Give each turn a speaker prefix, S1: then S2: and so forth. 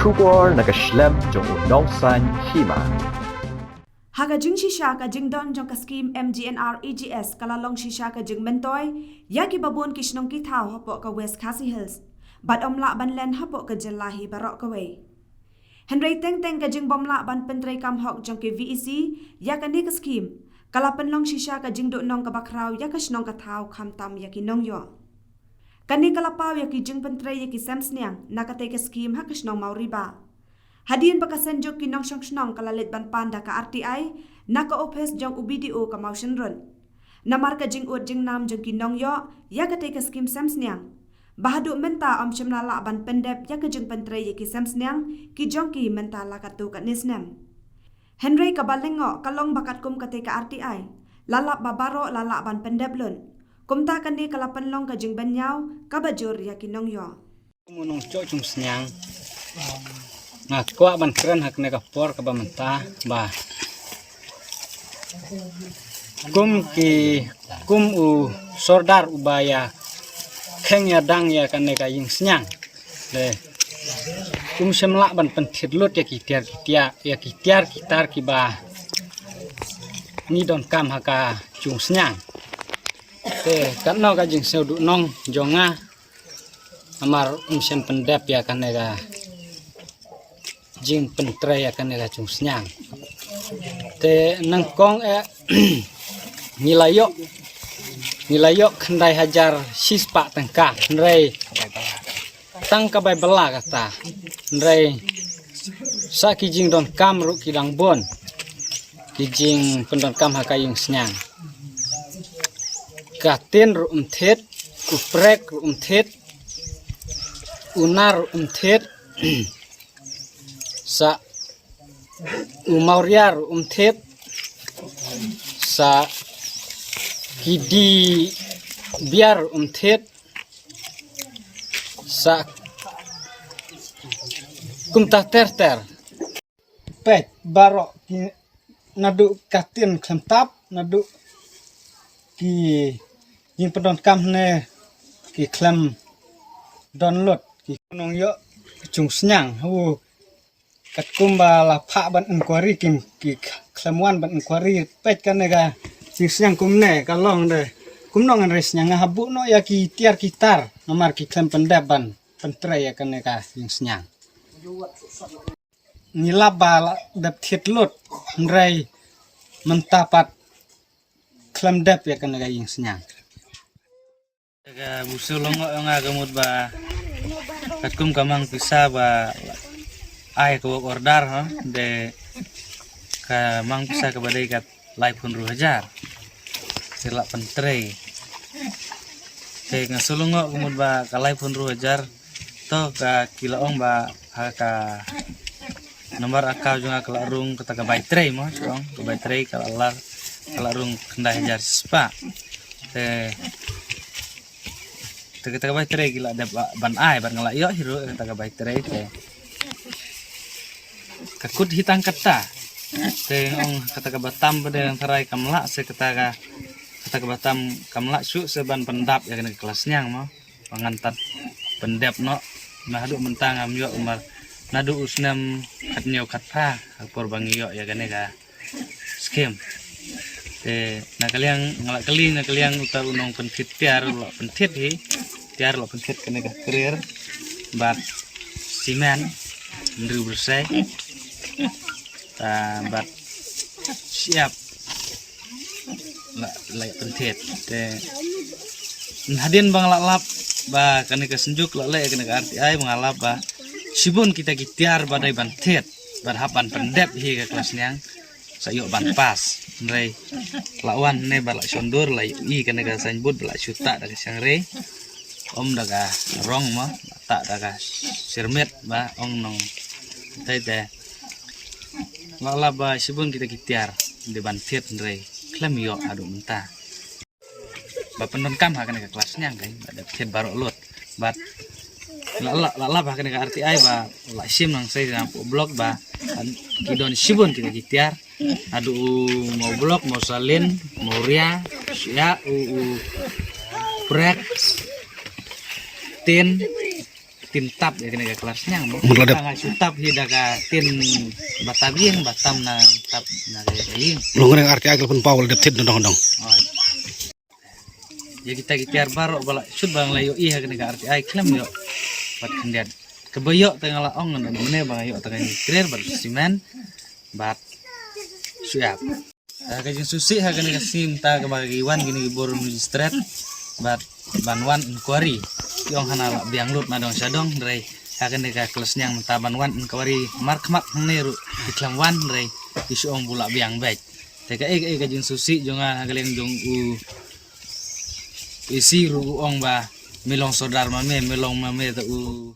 S1: Shubor nakaslem jong udongsan hima.
S2: Haga jing shisha ka jing don jong ka scheme MGNR EGS kalalong shisha ka jing mentoy yaki babon kishnong ki thao hapo ka West Khasi Hills bad omla ban len hapo ka jelahi barok ka way Henry teng ka jing bomla ban pentray kam hok jong ki VEC yaka ni ka scheme kalapan long shisha ka jing do nong ka bakraw yaka shnong ka thao kham tam yaki nong yo kani kalapaw yaki jing pentray yaki samsniang nakate ka scheme ha ka shnong mauriba Hadian pakasenjo kinong shnong kalalit ban panda ka RTI naka opes jong UBDO ka motion run. Namar ka jing ut jing nam jong kinong yo ya ka take skim samsniang. Bahadu menta om shimlala ban pendep ya ka jing pentre ki samsniang ki jong ki menta la ka tu ka nisnem. Henry ka balingo kalong bakat kum ka take RTI. Lalap babaro lalap ban pendep lun. Kumta kani kalapan long ka jing banyaw ka bajur ya kinong yo.
S3: Munong cok chung senyang. Nah, kuat ban keren hak nega por ke bamenta bah. Kum u sordar ubaya keng ya dang ya kan nega ying senyang. Le. Semlak ban pentit lut ya kitiar kitar kibah. Ni don kam haka chung senyang. Kan no ka jing seu du nong jonga amar sem pendep ya kan nega jing pentre akan nega chung senyang te nangkong nilayok kendai hajar sispa tengka ndrei tang kabai bela kata ndrei sa kijing don kam ru kidang bon kijing pendon kam hakayung senyang katin ru umthet uprek ru umthet unar umthet sa umauriar umthet sa kidi biar umthet sa kumtah ter pet barok ki nadu katin klemtap nadu ki yin pedon kamne ki klem download ki nong yo chung senyang hu kat kumba la pha ban inquiry ki klemuan ban inquiry pet kan nega sing senyang kumne kalong de kumnong an res nyang habu no ya ki tiar kitar nomar ki klem pendap ban pentre ya kan nega sing senyang nilaba dap thiet lot nrai mentapat klem dap ya kan nega sing senyang ga busulong nga gamut ba katkum kamang pisa ba ai ko order ha de ka mang pisa ka badai kat live pun 2000 sila pentre te ngasulungo kumud ba ka live pun 2000 to ka kilaong ba ka nomor akau juga kelarung kata ka baitre mo song ka baitre kelarung kendai hajar spa te kita ka baitre gila ada ban ai ban ngala yo hiro kata ka baitre te kakut hitang kata tengong kata ke Batam pada yang terai kamla se kata ke Batam kamla su seban pendap ya kena kelasnya mau pengantat pendap no nadu mentang am yo umar nadu usnam katnyo katha por bangiyo ya kene ka skim na kaliang ngalak kali na kaliang utar unong pentit tiar lo pentit lo pentit kene ka career bat simen ndru bersai bat siap layak pentit te hadian bang lap ba kene ka senjuk lale kene ka RTI mengalap ba sibun kita gitiar badai bantet berhapan pendep hi ke kelas nyang sayuk ban pas nrei lawan ne balak sondur lai i kene ka sanbut balak syuta daga sangre om daga rong ma tak daga sirmet ba ong nong te lala ba sibun kita gitiar di bantet nrei klem yo adu mentah ba pendon kam ha kene ka kelas nyang kai ada pet barok lot bat lala bah kene ka RTI ba la sim nang sai na blog ba kidon sibun kita gitiar adu mau blog mau salin mau ria ya prek tin tin tap ya kena kelas nyang mo
S4: Meladap.
S3: nga sutap hida ka tin batabieng batam na tap na kayin
S4: Lungan yang arti agak pun pawal deptit dong.
S3: oh ya kita tiar baro bala sud bang layo iya kena arti ai klem yo bat kendian kebayok tengah laong ngan mene bang ayo tengah krer bar simen bat siap kajing susi ha kena sim ta ke bagiwan gini bor magistrate bat banwan inquiry yang hanala biang lut madong sadong rei akan deka kelas yang menta banwan inquiry mark neru iklam wan rei isu ong bulak biang baik teka kajing susi jonga hagaleng jong isi ru ong ba melong sodar mame melong mame tu